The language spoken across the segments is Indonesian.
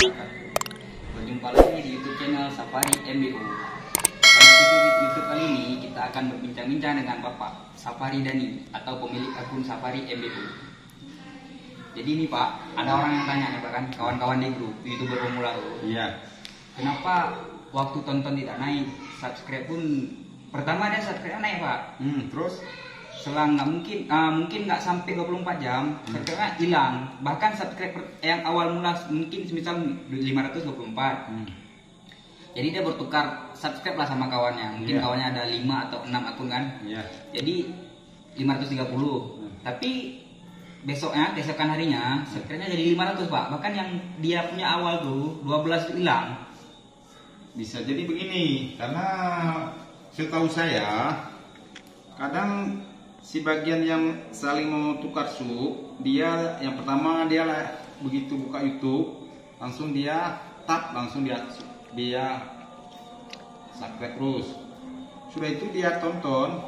wabarakatuh. Berjumpa lagi di YouTube channel Safari MBU. Pada video YouTube kali ini kita akan berbincang-bincang dengan Bapak Safari Dani atau pemilik akun Safari MBU. Jadi ini Pak, ada orang yang tanya nih Pak kan, kawan-kawan di grup YouTuber pemula tuh. Iya. Kenapa waktu tonton tidak naik, subscribe pun pertama dia subscribe naik Pak. Terus Selang mungkin nggak sampai 24 jam subscribe hilang. Bahkan subscribe yang awal mula mungkin misal 524. Jadi dia bertukar subscribe lah sama kawannya. Mungkin kawannya ada 5 atau 6 akun kan. Jadi 530. Tapi keesokan harinya subscribe-nya jadi 500 Pak. Bahkan yang dia punya awal tuh 12 itu hilang. bisa jadi begini, karena setahu saya kadang si bagian yang saling mau tukar sub, dia yang pertama dia lah begitu buka YouTube langsung dia tap, langsung dia subscribe terus. Sudah itu dia tonton,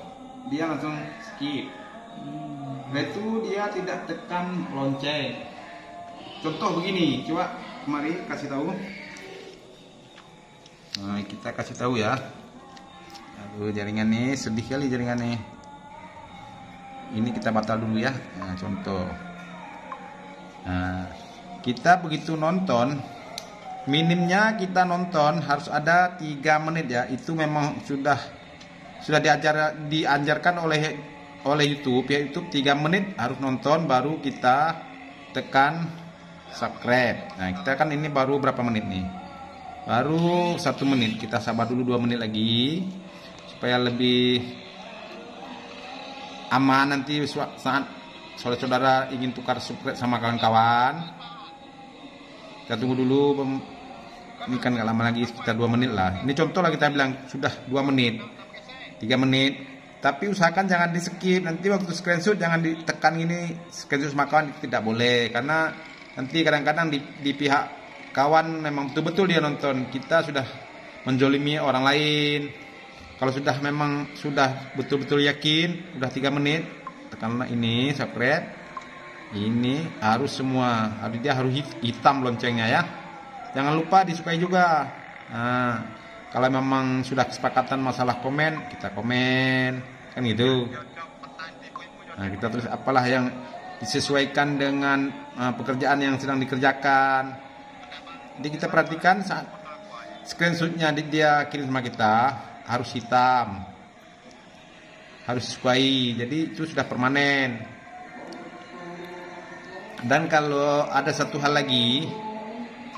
dia langsung skip. Setelah itu dia tidak tekan lonceng. Contoh begini, coba mari kasih tahu. Nah, kita kasih tahu ya. Aduh, jaringan nih sedih kali jaringan nih. Ini kita batal dulu ya. Nah, contoh. Nah, kita begitu nonton, minimnya kita nonton harus ada 3 menit ya. Itu memang sudah diajarkan oleh YouTube ya. YouTube 3 menit harus nonton baru kita tekan subscribe. Nah, kita kan ini baru berapa menit nih? Baru 1 menit. Kita sabar dulu 2 menit lagi supaya lebih aman nanti saat saudara-saudara ingin tukar subscribe sama kawan-kawan. Kita tunggu dulu. Ini kan gak lama lagi, sekitar 2 menit lah. Ini contoh lah, kita bilang sudah 2 menit 3 menit. Tapi usahakan jangan di skip. Nanti waktu screenshot jangan ditekan gini, screenshot sama kawan tidak boleh. Karena nanti kadang-kadang di pihak kawan memang betul-betul dia nonton, kita sudah menjolimi orang lain. Kalau memang sudah betul-betul yakin udah 3 menit, tekanlah ini subscribe. Ini harus semua, dia harus hitam loncengnya ya. Jangan lupa disukai juga. Nah, kalau memang sudah kesepakatan masalah komen, kita komen kan gitu. Nah, kita tulis apalah yang disesuaikan dengan pekerjaan yang sedang dikerjakan. Jadi kita perhatikan saat screenshotnya dia kirim sama kita harus hitam, harus disukai. Jadi itu sudah permanen. Dan kalau ada satu hal lagi,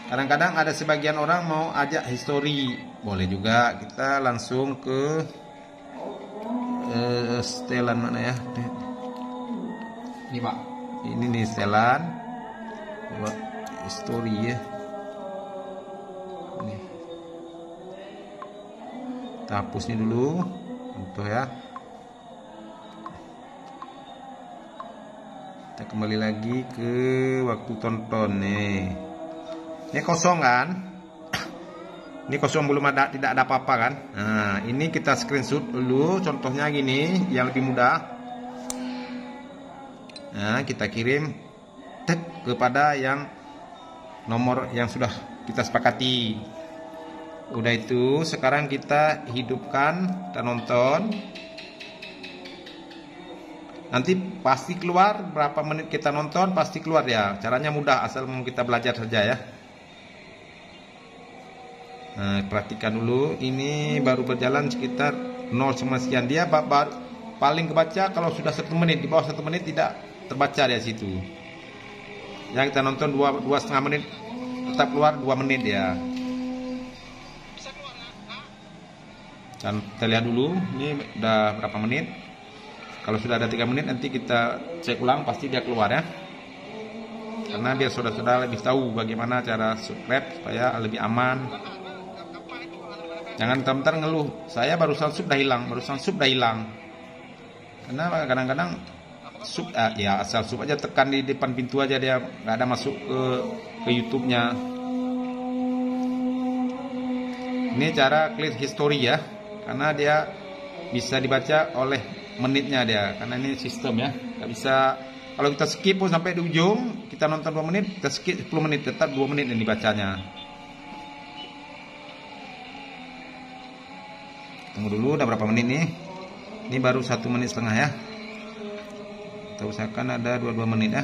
kadang-kadang ada sebagian orang mau ajak history, boleh juga. Kita langsung ke setelan mana ya? Ini Pak. Ini nih setelan buat history ya. Nih. Kita hapus ini dulu contoh ya. Kita kembali lagi ke waktu tonton nih. Ini kosong kan? Ini kosong, belum ada, tidak ada apa-apa kan? Nah, ini kita screenshot dulu contohnya gini yang lebih mudah. Nah, kita kirim kepada yang nomor yang sudah kita sepakati. Udah itu sekarang kita hidupkan dan nonton. Nanti pasti keluar berapa menit kita nonton, pasti keluar ya. Caranya mudah, asal mau kita belajar saja ya. Nah, perhatikan dulu, ini baru berjalan sekitar 0, sekian. Dia paling kebaca kalau sudah 1 menit. Di bawah 1 menit tidak terbaca dari situ. Yang kita nonton 2,5 menit tetap keluar 2 menit ya. Dan kita lihat dulu ini udah berapa menit. Kalau sudah ada 3 menit nanti kita cek ulang, pasti dia keluar ya. Karena biar saudara-saudara lebih tahu bagaimana cara subscribe supaya lebih aman. Jangan bentar-bentar ngeluh, saya barusan sub dah hilang. Karena kadang-kadang sub ya asal sub aja, tekan di depan pintu aja, dia nggak ada masuk ke YouTube-nya. Ini cara clear history ya, karena dia bisa dibaca oleh menitnya dia, karena ini sistem ya, nggak bisa Kalau kita skip pun sampai di ujung, kita nonton 2 menit, kita skip 10 menit, tetap 2 menit yang dibacanya. Tunggu dulu, udah berapa menit nih? Ini baru 1 menit setengah ya. Kita usahakan ada 22 menit ya.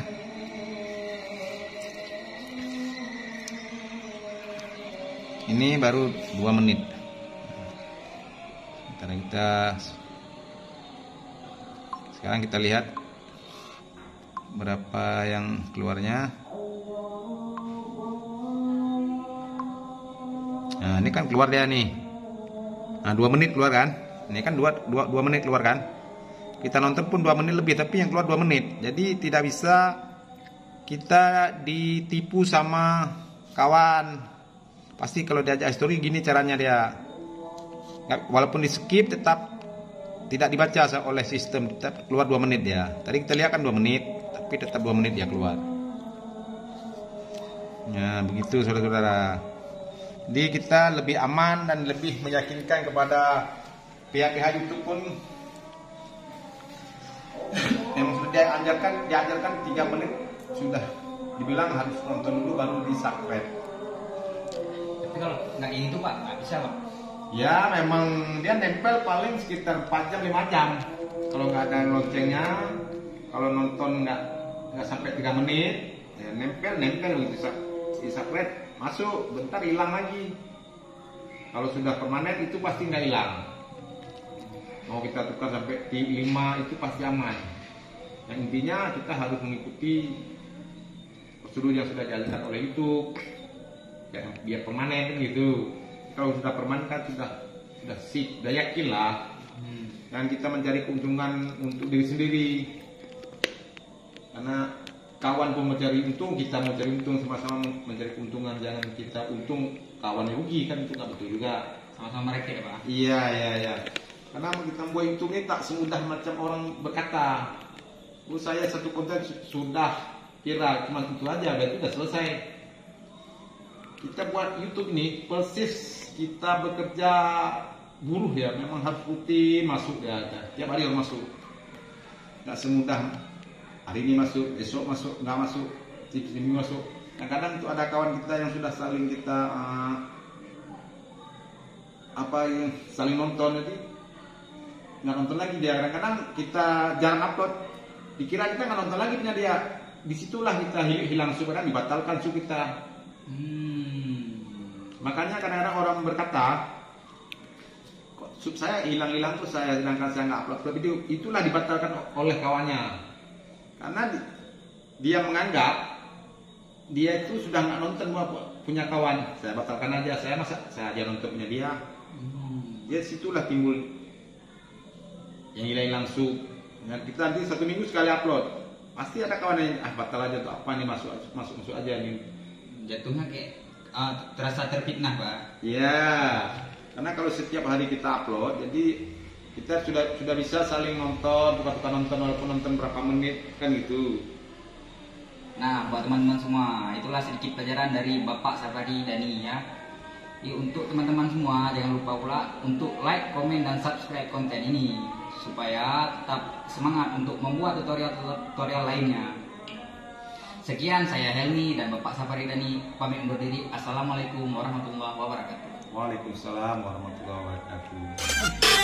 Ini baru 2 menit. Sekarang kita lihat berapa yang keluarnya. Nah, ini kan keluar dia nih. Nah, 2 menit keluar kan? Ini kan 2 menit keluar kan? Kita nonton pun 2 menit lebih, tapi yang keluar 2 menit. Jadi tidak bisa kita ditipu sama kawan. Pasti kalau diajak story gini caranya dia. Walaupun di skip tetap tidak dibaca oleh sistem, tetap keluar 2 menit dia. Tadi kita lihat kan 2 menit, tapi tetap 2 menit dia keluar. Ya, begitu saudara-saudara. Jadi kita lebih aman dan lebih meyakinkan kepada pihak-pihak YouTube pun yang sudah diajarkan 3 menit sudah dibilang harus nonton dulu baru di subscribe. Tapi kalau nggak ini tuh Pak, nggak bisa Pak. Ya memang dia nempel paling sekitar 4 jam 5 jam. Kalau nggak ada loncengnya, kalau nonton nggak sampai 3 menit, ya nempel gitu. Di subscribe masuk, bentar hilang lagi. Kalau sudah permanen itu pasti nggak hilang. Mau kita tukar sampai 5 itu pasti aman. Yang intinya kita harus mengikuti prosedur yang sudah diajarkan oleh YouTube, ya, biar permanen kan gitu. Kalau sudah permanen kan sudah sip, sudah yakin lah. Dan kita mencari keuntungan untuk diri sendiri. Karena kawan pun mencari untung, kita mencari untung, sama-sama mencari keuntungan. Jangan kita untung, kawan rugi kan, itu nggak betul juga. Sama-sama mereka ya Pak. Iya. Karena kita membuat YouTube ini tak semudah macam orang berkata. Saya satu konten sudah kira cuma itu aja, berarti sudah selesai. Kita buat YouTube ini persis kita bekerja buruh ya, memang harus rutin masuk ya, tiap hari harus masuk. Nggak semudah hari ini masuk, besok masuk, nggak masuk, ini masuk. Kadang-kadang itu ada kawan kita yang sudah saling kita saling nonton, jadi nggak nonton lagi dia. Kadang-kadang kita jarang upload, dikira kita nggak nonton lagi punya dia. Disitulah kita hilang suka dan dibatalkan suka kita. Makanya kadang-kadang orang berkata, kok sub saya hilang-hilang terus sedangkan saya nggak upload video. Itulah dibatalkan oleh kawannya. Karena dia menganggap dia itu sudah nggak nonton punya kawan. Saya batalkan aja, saya aja nonton punya dia. Ya situlah timbul yang hilang sub. Ya, kita nanti 1 minggu sekali upload. Pasti ada kawan yang batal aja tuh, apa nih masuk aja nih. Jatuhnya kayak terasa terfitnah Pak. Ya, karena kalau setiap hari kita upload, jadi kita sudah bisa saling nonton, tukar-tukar nonton walaupun nonton berapa menit kan gitu. Nah, buat teman-teman semua, itulah sedikit pelajaran dari Bapak Safari Dani ya. Untuk teman-teman semua, jangan lupa pula untuk like, komen, dan subscribe konten ini supaya tetap semangat untuk membuat tutorial lainnya. Sekian, saya Helmi dan Bapak Safari Dani pamit undur diri. Assalamualaikum warahmatullahi wabarakatuh. Waalaikumsalam warahmatullahi wabarakatuh.